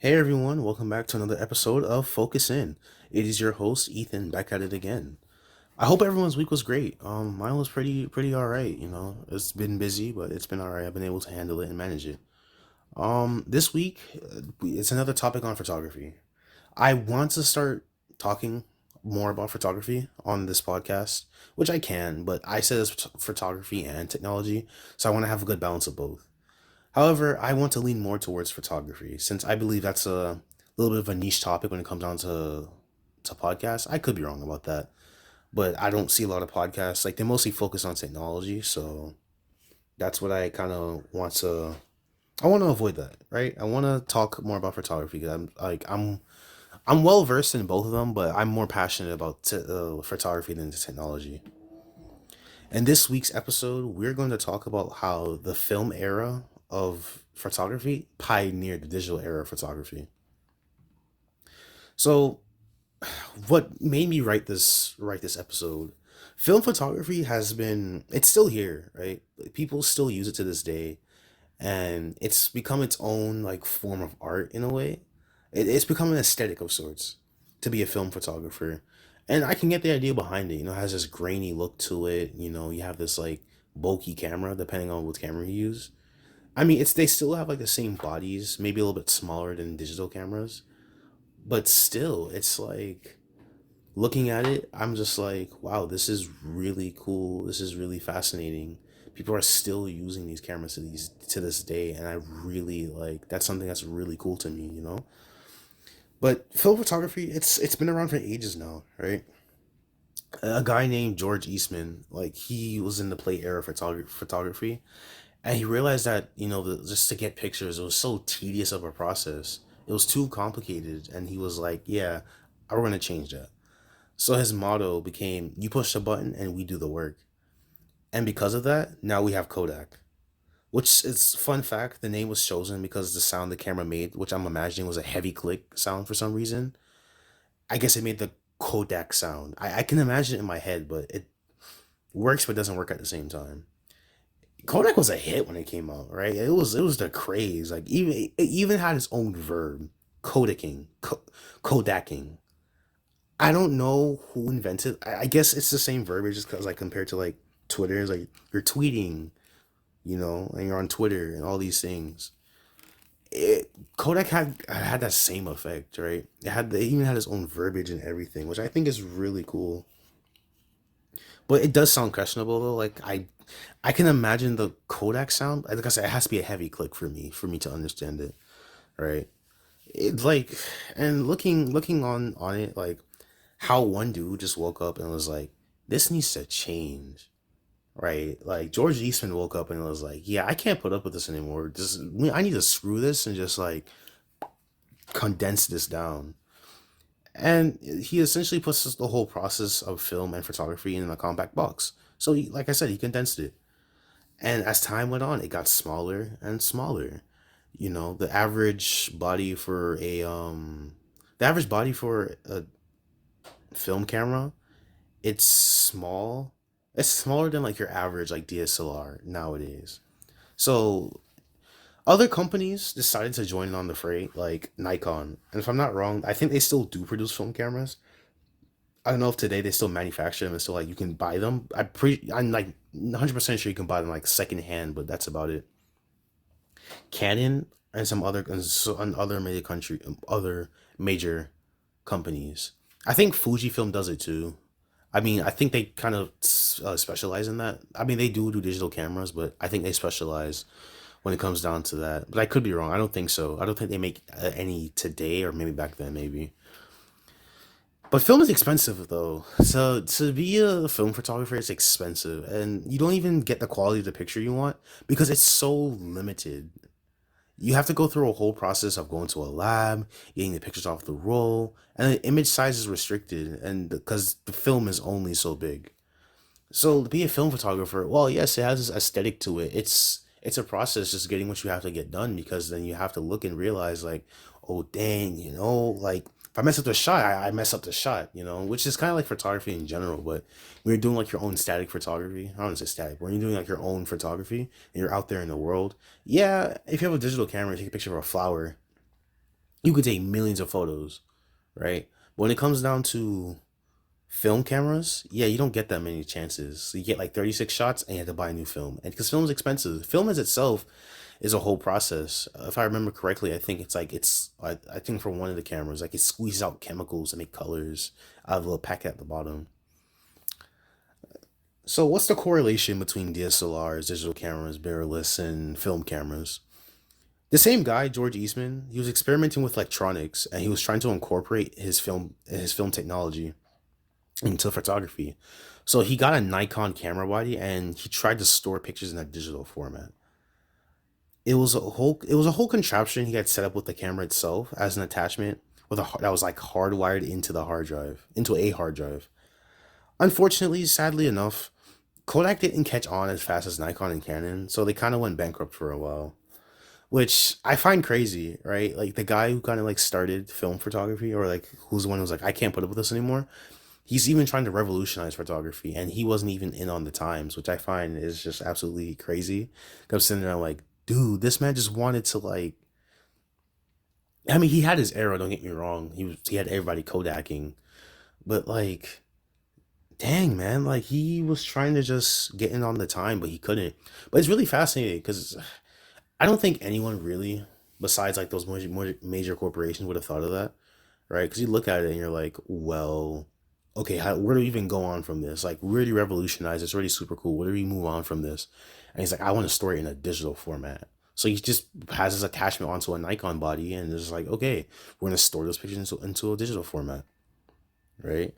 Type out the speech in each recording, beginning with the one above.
Hey everyone, welcome back to another episode of Focus In. It is your host Ethan back at it again. I hope everyone's week was great. Mine was pretty all right. It's been busy, but it's been all right. I've been able to handle it and manage it. This week, it's another topic on photography. I want to start talking more about photography on this podcast, which I can, but I said it's photography and technology, so I want to have a good balance of both. However, I want to lean more towards photography since I believe that's a little bit of a niche topic when it comes down to podcasts. I could be wrong about that, but I don't see a lot of podcasts like they mostly focus on technology, so that's what I kind of want to. I want to avoid that, right? I want to talk more about photography. 'Cause I'm well versed in both of them, but I'm more passionate about photography than technology. In this week's episode, we're going to talk about how the film era of photography pioneered the digital era of photography. So, what made me write this episode? Film photography has been it's still here, right? People still use it to this day, and it's become its own like form of art in a way. It's become an aesthetic of sorts to be a film photographer, and I can get the idea behind it. It has this grainy look to it. You have this like bulky camera, depending on what camera you use. I mean, it's they still have like the same bodies, maybe a little bit smaller than digital cameras, but still, it's like looking at it, I'm just like, wow, this is really cool. This is really fascinating. People are still using these cameras to this day, and I really like that's something that's really cool to me. But film photography, it's been around for ages now, right? A guy named George Eastman, like he was in the play era photography, and he realized that just to get pictures, it was so tedious of a process. It was too complicated, and he was like, "Yeah, we're gonna change that." So his motto became, "You push the button, and we do the work." And because of that, now we have Kodak. Which is fun fact. The name was chosen because the sound the camera made, which I'm imagining was a heavy click sound for some reason. I guess it made the Kodak sound. I can imagine it in my head, but it works but doesn't work at the same time. Kodak was a hit when it came out, right? It was the craze. Like it even had its own verb, Kodaking, Kodaking. I don't know who invented. I guess it's the same verbiage, just because like compared to like Twitter, is like you're tweeting, and you're on Twitter and all these things. Kodak had that same effect, right? It even had its own verbiage and everything, which I think is really cool. But it does sound questionable though. Like I can imagine the Kodak sound. Like I said, it has to be a heavy click for me to understand it, right? It's like, and looking on it, like how one dude just woke up and was like, "This needs to change." Right? Like George Eastman woke up and was like, "Yeah, I can't put up with this anymore. I need to screw this and just like condense this down." And he essentially puts the whole process of film and photography in a compact box. So, like I said, he condensed it. And as time went on, it got smaller and smaller. The average body for a film camera, it's small. It's smaller than like your average like DSLR nowadays. So other companies decided to join in on the fray, like Nikon. And if I'm not wrong, I think they still do produce film cameras. I don't know if today they still manufacture them and still like you can buy them. I'm like 100% sure you can buy them like secondhand, but that's about it. Canon and and other major companies. I think Fujifilm does it too. I mean, I think they kind of specialize in that. I mean, they do digital cameras, but I think they specialize when it comes down to that. But I could be wrong. I don't think so. I don't think they make any today, or maybe back then, maybe. But film is expensive though. So to be a film photographer, it's expensive, and you don't even get the quality of the picture you want because it's so limited. You have to go through a whole process of going to a lab, getting the pictures off the roll, and the image size is restricted, and because the film is only so big. So to be a film photographer, well, yes, it has this aesthetic to it. It's a process just getting what you have to get done because then you have to look and realize like, oh dang, like if I mess up the shot, I mess up the shot, which is kind of like photography in general. But when you're doing like your own static photography, I don't want to say static, but when you're doing like your own photography and you're out there in the world, yeah, if you have a digital camera, take a picture of a flower, You could take millions of photos, right? But when it comes down to film cameras, yeah, you don't get that many chances. So you get like 36 shots and you have to buy a new film. And because film is expensive, film as itself is a whole process. If I remember correctly, I think I think for one of the cameras, like it squeezes out chemicals to make colors out of a little packet at the bottom. So what's the correlation between DSLRs, digital cameras, mirrorless, and film cameras? The same guy, George Eastman, he was experimenting with electronics and he was trying to incorporate his film technology into photography. So he got a Nikon camera body and he tried to store pictures in a digital format. It was a whole contraption he had set up with the camera itself as an attachment that was like hardwired into a hard drive. Unfortunately, sadly enough, Kodak didn't catch on as fast as Nikon and Canon, so they kind of went bankrupt for a while, which I find crazy, right? Like the guy who kind of like started film photography, or like who's the one who's like, I can't put up with this anymore. He's even trying to revolutionize photography, and he wasn't even in on the times, which I find is just absolutely crazy. 'Cause I'm sitting there like, dude, this man just wanted to like. I mean, he had his era. Don't get me wrong. He had everybody Kodaking, but like, dang man, like he was trying to just get in on the time, but he couldn't. But it's really fascinating because I don't think anyone really, besides like those major corporations, would have thought of that, right? Because you look at it and you're like, well, okay, where do we even go on from this? Like, we already revolutionized. It's already super cool. Where do we move on from this? And he's like, I want to store it in a digital format. So he just has his attachment onto a Nikon body, and it's like, okay, we're gonna store those pictures into a digital format, right?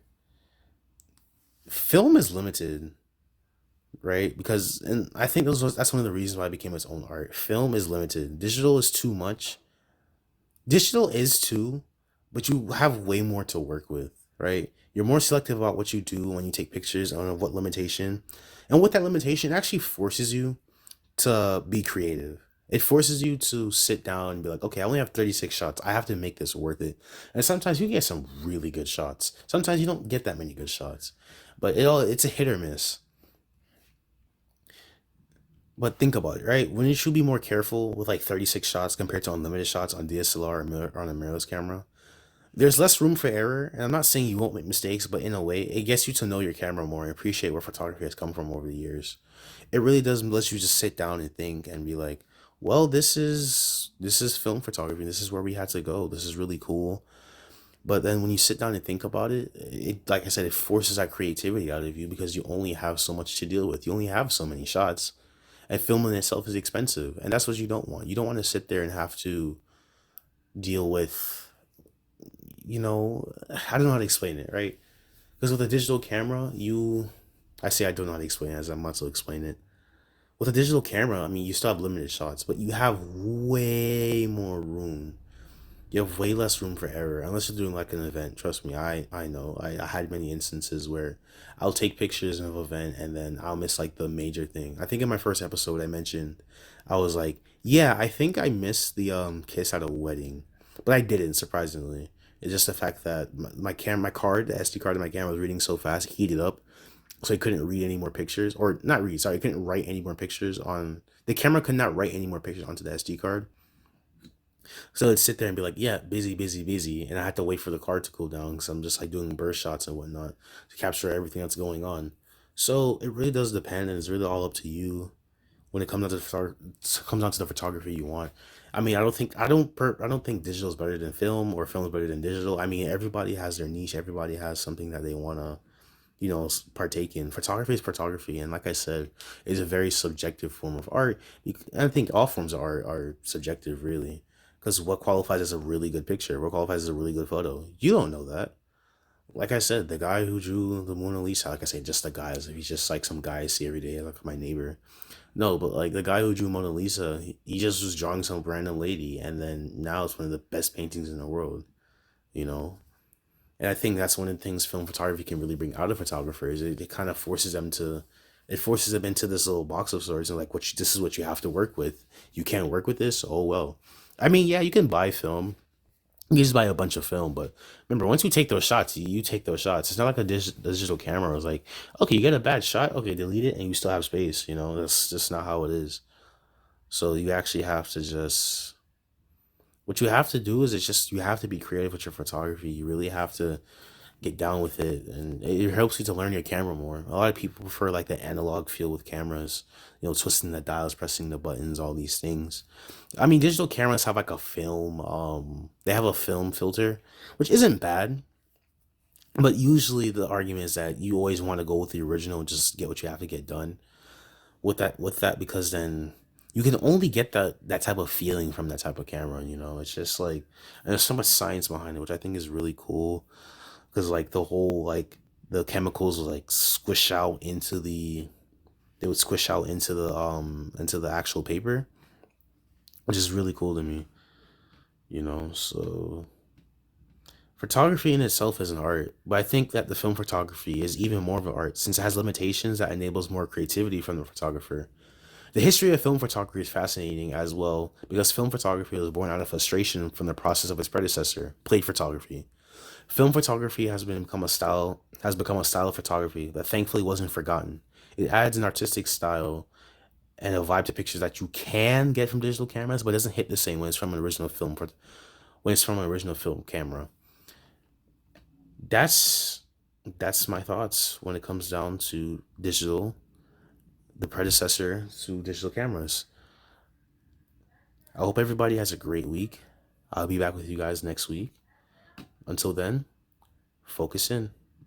Film is limited, right? Because, and I think that's one of the reasons why it became its own art. Film is limited. Digital is too much. Digital is too, but you have way more to work with, right? You're more selective about what you do when you take pictures and what limitation. And with that limitation, it actually forces you to be creative. It forces you to sit down and be like, okay, I only have 36 shots. I have to make this worth it. And sometimes you get some really good shots. Sometimes you don't get that many good shots. But it's a hit or miss. But think about it, right? When you should be more careful with like 36 shots compared to unlimited shots on DSLR or on a mirrorless camera. There's less room for error, and I'm not saying you won't make mistakes, but in a way, it gets you to know your camera more and appreciate where photography has come from over the years. It really does let you just sit down and think and be like, well, this is film photography. This is where we had to go. This is really cool. But then when you sit down and think about it, like I said, it forces that creativity out of you because you only have so much to deal with. You only have so many shots, and filming itself is expensive, and that's what you don't want. You don't want to sit there and have to deal with, I don't know how to explain it, right? Because with a digital camera, I say I don't know how to explain it as I'm about to explain it. With a digital camera, I mean, you still have limited shots, but you have way more room. You have way less room for error unless you're doing like an event. Trust me, I know. I had many instances where I'll take pictures of an event and then I'll miss like the major thing. I think in my first episode I mentioned I was like, yeah, I think I missed the kiss at a wedding, but I didn't, surprisingly. It's just the fact that my card, the SD card of my camera was reading so fast, it heated up, so I couldn't read any more pictures, or not read. Sorry, I couldn't write any more pictures on the camera. Could not write any more pictures onto the SD card. So it'd sit there and be like, yeah, busy, busy, busy. And I had to wait for the card to cool down because I'm just like doing burst shots and whatnot to capture everything that's going on. So it really does depend, and it's really all up to you when it comes down to comes down to the photography you want. I mean, I don't think digital is better than film or film is better than digital. I mean, everybody has their niche. Everybody has something that they wanna partake in. Photography is photography, and like I said, it's a very subjective form of art. I think all forms of art are subjective, really, because what qualifies as a really good picture, what qualifies as a really good photo, you don't know that. Like I said, the guy who drew the Mona Lisa, like I said, just the guy, as if he's just like some guy I see every day, like my neighbor. No, but like the guy who drew Mona Lisa, he just was drawing some random lady, and then now it's one of the best paintings in the world, you know? And I think that's one of the things film photography can really bring out of photographers. It kind of forces them into this little box of sorts and like, this is what you have to work with. You can't work with this. Oh well. I mean, yeah, you can buy film. You can just buy a bunch of film, but remember, once you take those shots, you take those shots. It's not like a digital camera. It's like, okay, you get a bad shot, okay, delete it, and you still have space. That's just not how it is. So you actually have to just What you have to do is it's just you have to be creative with your photography. You really have to get down with it, and it helps you to learn your camera more. A lot of people prefer like the analog feel with cameras, twisting the dials, pressing the buttons, all these things. I mean, digital cameras have like a film. They have a film filter, which isn't bad, but usually the argument is that you always want to go with the original and just get what you have to get done with that because then you can only get that type of feeling from that type of camera. It's just like, and there's so much science behind it, which I think is really cool because like the whole like the chemicals would like squish out into the they would squish out into the actual paper, which is really cool to me. So photography in itself is an art, but I think that the film photography is even more of an art since it has limitations that enables more creativity from the photographer. The history of film photography is fascinating as well because film photography was born out of frustration from the process of its predecessor, plate photography. Film photography has become a style of photography that thankfully wasn't forgotten. It adds an artistic style and a vibe to pictures that you can get from digital cameras, but it doesn't hit the same when it's from an original camera. That's that's my thoughts when it comes down to the predecessor to digital cameras. I hope everybody has a great week. I'll be back with you guys next week. Until then, focus in.